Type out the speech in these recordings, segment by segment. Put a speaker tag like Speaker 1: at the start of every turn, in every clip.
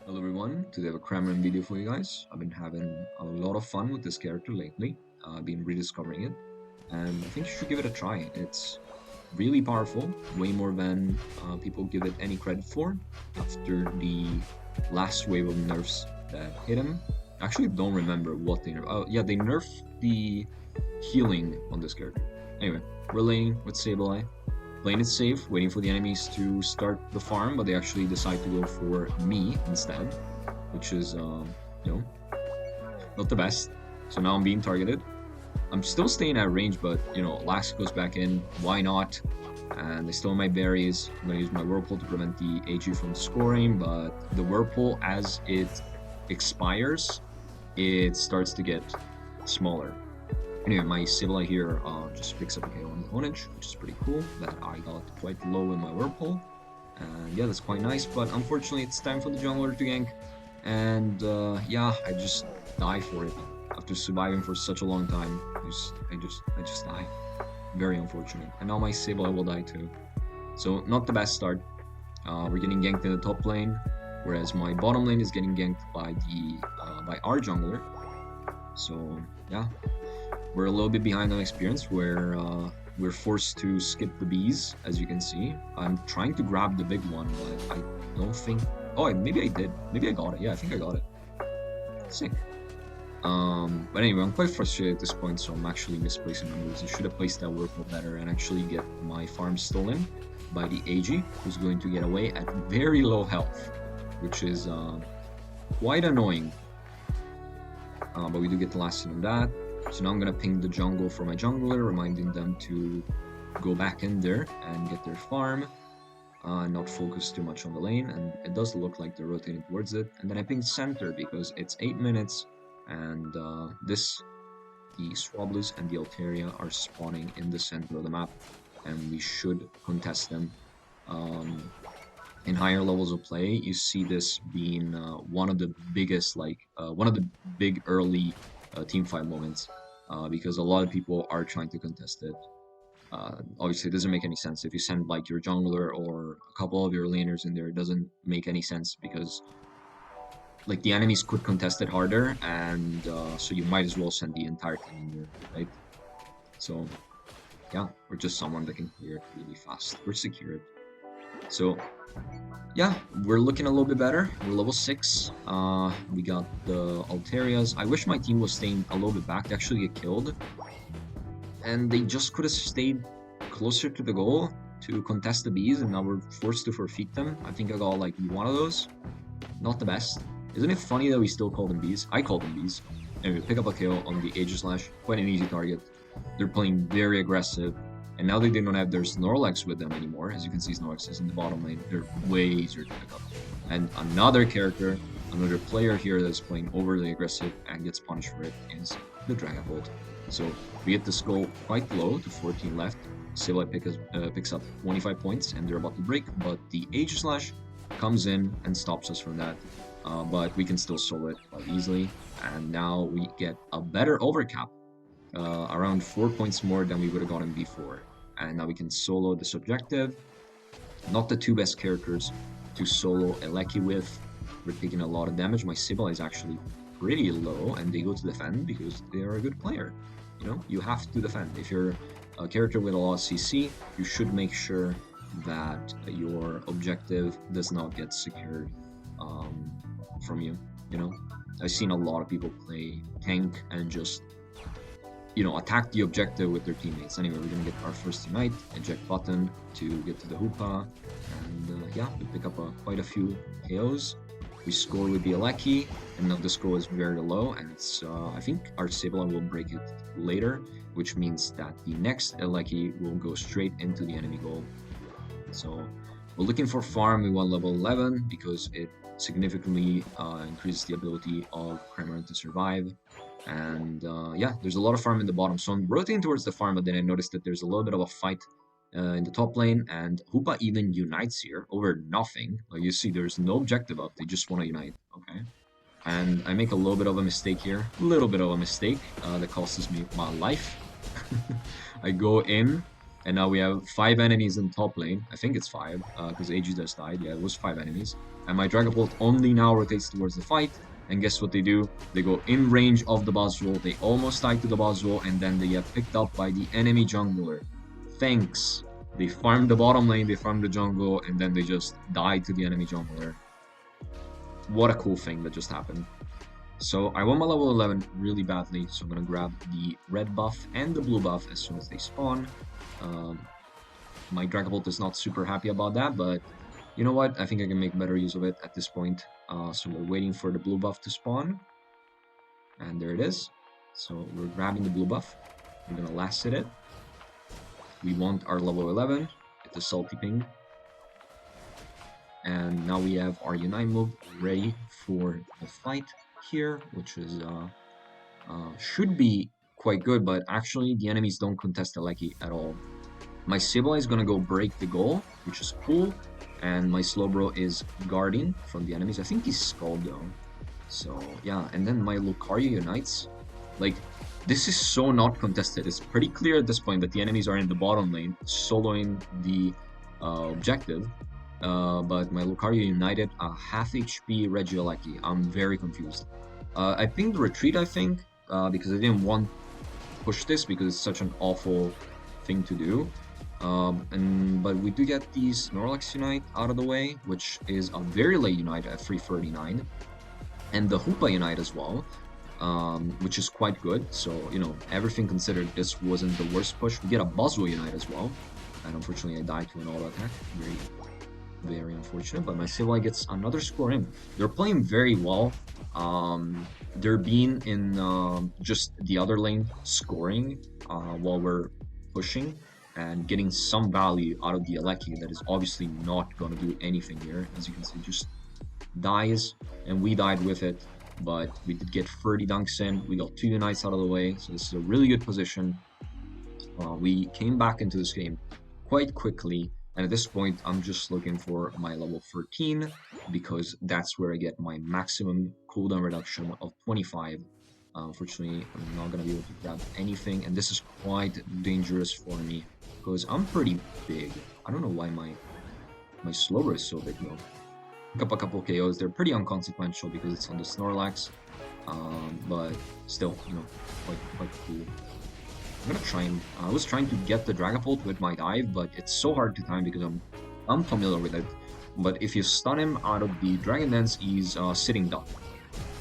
Speaker 1: Hello everyone, today I have a Cramorant video for you guys. I've been having a lot of fun with this character lately. I've been rediscovering it, and I think you should give it a try. It's really powerful, way more than people give it any credit for. After the last wave of nerfs that hit him, I actually don't remember what they nerfed. Oh yeah, they nerfed the healing on this character. Anyway, we're laning with Sableye. Playing it safe, waiting for the enemies to start the farm, but they actually decide to go for me instead, which is, not the best. So now I'm being targeted. I'm still staying at range, but, Lax goes back in. Why not? And I still have my berries. I'm going to use my Whirlpool to prevent the AG from scoring, but the Whirlpool, as it expires, it starts to get smaller. Anyway, my Sableye here just picks up a KO on the Onage, which is pretty cool, that I got quite low in my Whirlpool. And yeah, that's quite nice, but unfortunately it's time for the jungler to gank. And yeah, I just die for it. After surviving for such a long time, I just die. Very unfortunate. And now my Sableye will die too. So not the best start. We're getting ganked in the top lane, whereas my bottom lane is getting ganked by by our jungler. So yeah, we're a little bit behind on experience where we're forced to skip the bees, as you can see. I'm trying to grab the big one, but I don't think... Oh, maybe I did. Maybe I got it. Yeah, I think I got it. Sick. But anyway, I'm quite frustrated at this point, so I'm actually misplacing my moves. I should have placed that Whirlpool better and actually get my farm stolen by the AG, who's going to get away at very low health, which is quite annoying. But we do get the last hit on that. So now I'm gonna ping the jungle for my jungler, reminding them to go back in there and get their farm, not focus too much on the lane, and it does look like they're rotating towards it. And then I ping center because it's 8 minutes, and the Swablu's and the Altaria are spawning in the center of the map, and we should contest them. In higher levels of play, you see this being one of the biggest, one of the big early team fight moments, because a lot of people are trying to contest it. Obviously, it doesn't make any sense if you send like your jungler or a couple of your laners in there. It doesn't make any sense because like the enemies could contest it harder, and so you might as well send the entire team in there, right? So yeah, we're just someone that can clear it really fast. We're secure it. So yeah, we're looking a little bit better. We're level 6. We got the Altarias. I wish my team was staying a little bit back to actually get killed. And they just could have stayed closer to the goal to contest the bees, and now we're forced to forfeit them. I think I got like one of those. Not the best. Isn't it funny that we still call them bees? I call them bees. Anyway, pick up a kill on the Aegislash. Quite an easy target. They're playing very aggressive. And now they don't have their Snorlax with them anymore. As you can see, Snorlax is in the bottom lane. They're way easier to pick up. And another character, another player here that's playing overly aggressive and gets punished for it is the Dragapult. So we get the skull quite low to 14 left. Sableye picks up 25 points and they're about to break, but the Aegislash comes in and stops us from that. But we can still solo it quite easily. And now we get a better overcap. Around 4 points more than we would have gotten before. And now we can solo this objective. Not the two best characters to solo Eleki with. We're taking a lot of damage. My Sableye is actually pretty low, and they go to defend because they are a good player. You know, you have to defend. If you're a character with a lot of CC, you should make sure that your objective does not get secured from you. You know, I've seen a lot of people play tank and just attack the objective with their teammates. Anyway, we're gonna get our first Unite, eject button to get to the Hoopa, and yeah, we pick up quite a few KOs. We score with the Eleki, and now the score is very low, and it's, I think our Sableye will break it later, which means that the next Eleki will go straight into the enemy goal. So we're looking for farm. We want level 11 because it significantly increases the ability of Cramorant to survive. And yeah, there's a lot of farm in the bottom, so I'm rotating towards the farm, but then I noticed that there's a little bit of a fight in the top lane, and Hoopa even unites here over nothing. Like you see, there's no objective up, they just want to unite, okay? And I make a little bit of a mistake here, that costs me my life. I go in And now we have 5 enemies in top lane. I think it's 5, because AG just died. Yeah, it was 5 enemies. And my Dragapult only now rotates towards the fight. And guess what they do? They go in range of the Buzzwole. They almost die to the Buzzwole, and then they get picked up by the enemy jungler. Thanks. They farmed the bottom lane, they farmed the jungle, and then they just died to the enemy jungler. What a cool thing that just happened. So I want my level 11 really badly, so I'm gonna grab the red buff and the blue buff as soon as they spawn. My Dragapult is not super happy about that, but you know what? I think I can make better use of it at this point. So we're waiting for the blue buff to spawn. And there it is. So we're grabbing the blue buff. I'm gonna last hit it. We want our level 11. It's a salty ping. And now we have our Unite move ready for the fight here, which is should be quite good, but actually the enemies don't contest the Lecky at all. My Sableye is gonna go break the goal, which is cool, and my Slowbro is guarding from the enemies. I think he's Scald though. So yeah, and then my Lucario unites. Like, this is so not contested. It's pretty clear at this point that the enemies are in the bottom lane, soloing the objective. But my Lucario united a half HP Regieleki. I'm very confused. I pinged the retreat, I think, because I didn't want to push this because it's such an awful thing to do. But we do get the Snorlax Unite out of the way, which is a very late Unite at 339. And the Hoopa Unite as well, which is quite good. So, you know, everything considered, this wasn't the worst push. We get a Buzzwole Unite as well. And unfortunately, I died to an auto attack. Very unfortunate, but my Sableye gets another score in. They're playing very well. They're being in just the other lane scoring while we're pushing and getting some value out of the Aleki that is obviously not going to do anything here. As you can see, just dies, and we died with it, but we did get 30 dunks in. We got 2 Unites out of the way, so this is a really good position. We came back into this game quite quickly, and at this point, I'm just looking for my level 13 because that's where I get my maximum cooldown reduction of 25. Unfortunately, I'm not going to be able to grab anything, and this is quite dangerous for me because I'm pretty big. I don't know why my Slowbro is so big though. Pick up a couple KOs. They're pretty inconsequential because it's on the Snorlax, but still, you know, quite cool. I'm gonna try and I was trying to get the Dragapult with my dive, but it's so hard to time because I'm unfamiliar with it. But if you stun him out of the Dragon Dance, he's sitting duck.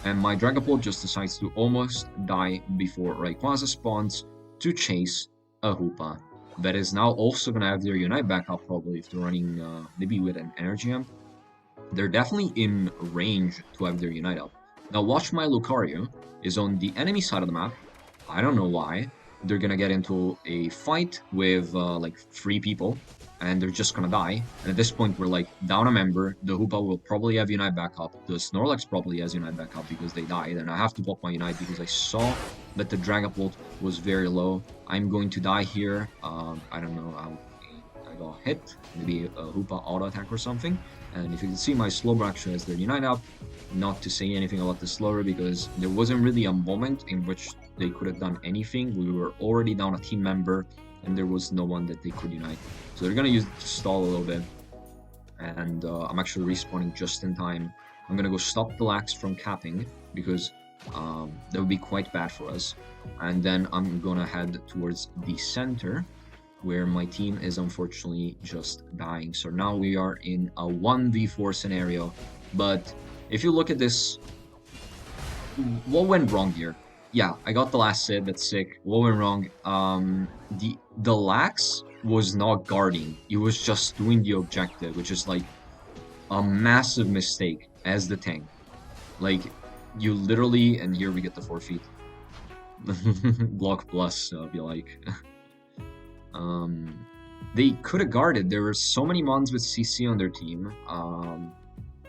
Speaker 1: And my Dragapult just decides to almost die before Rayquaza spawns to chase a Hoopa. That is now also gonna have their Unite back up probably if they're running maybe with an Energy Amp. They're definitely in range to have their Unite up. Now watch my Lucario is on the enemy side of the map. I don't know why. They're gonna get into a fight with like 3 people, and they're just gonna die. And at this point, we're like down a member. The Hoopa will probably have Unite back up. The Snorlax probably has Unite back up because they died, and I have to pop my Unite because I saw that the Dragapult was very low. I'm going to die here. I don't know. I got hit. Maybe a Hoopa auto attack or something. And if you can see, my Slowbro actually has their Unite up. Not to say anything about the Slowbro because there wasn't really a moment in which they could have done anything. We were already down a team member and there was no one that they could unite. So they're gonna use it to stall a little bit. And I'm actually respawning just in time. I'm gonna go stop the Lax from capping because that would be quite bad for us. And then I'm gonna head towards the center where my team is unfortunately just dying. So now we are in a 1v4 scenario. But if you look at this, what went wrong here? Yeah, I got the last hit, that's sick. What went wrong? The Lax was not guarding. He was just doing the objective, which is like a massive mistake as the tank. Like, you literally, and here we get the forfeit. Block plus, I feel like. They could have guarded. There were so many mons with CC on their team,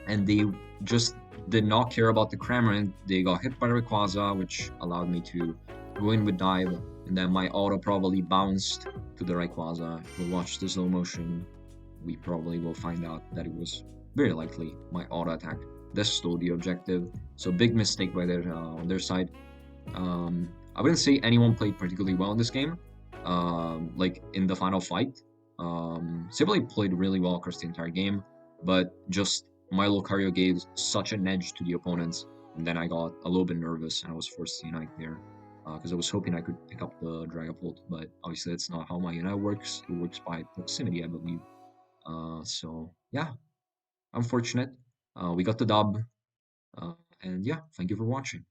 Speaker 1: and they just did not care about the Cramorant. They got hit by Rayquaza, which allowed me to go in with dive, and then my auto probably bounced to the Rayquaza. If we watch the slow motion, we probably will find out that it was very likely my auto attack that stole the objective. So big mistake by their on their side. I wouldn't say anyone played particularly well in this game. like in the final fight. Sibley played really well across the entire game, but just my Lucario gave such an edge to the opponents, and then I got a little bit nervous and I was forced to Unite there. Because I was hoping I could pick up the Dragapult, but obviously that's not how my Unite works. It works by proximity, I believe. So yeah, unfortunate. We got the dub, and yeah, thank you for watching.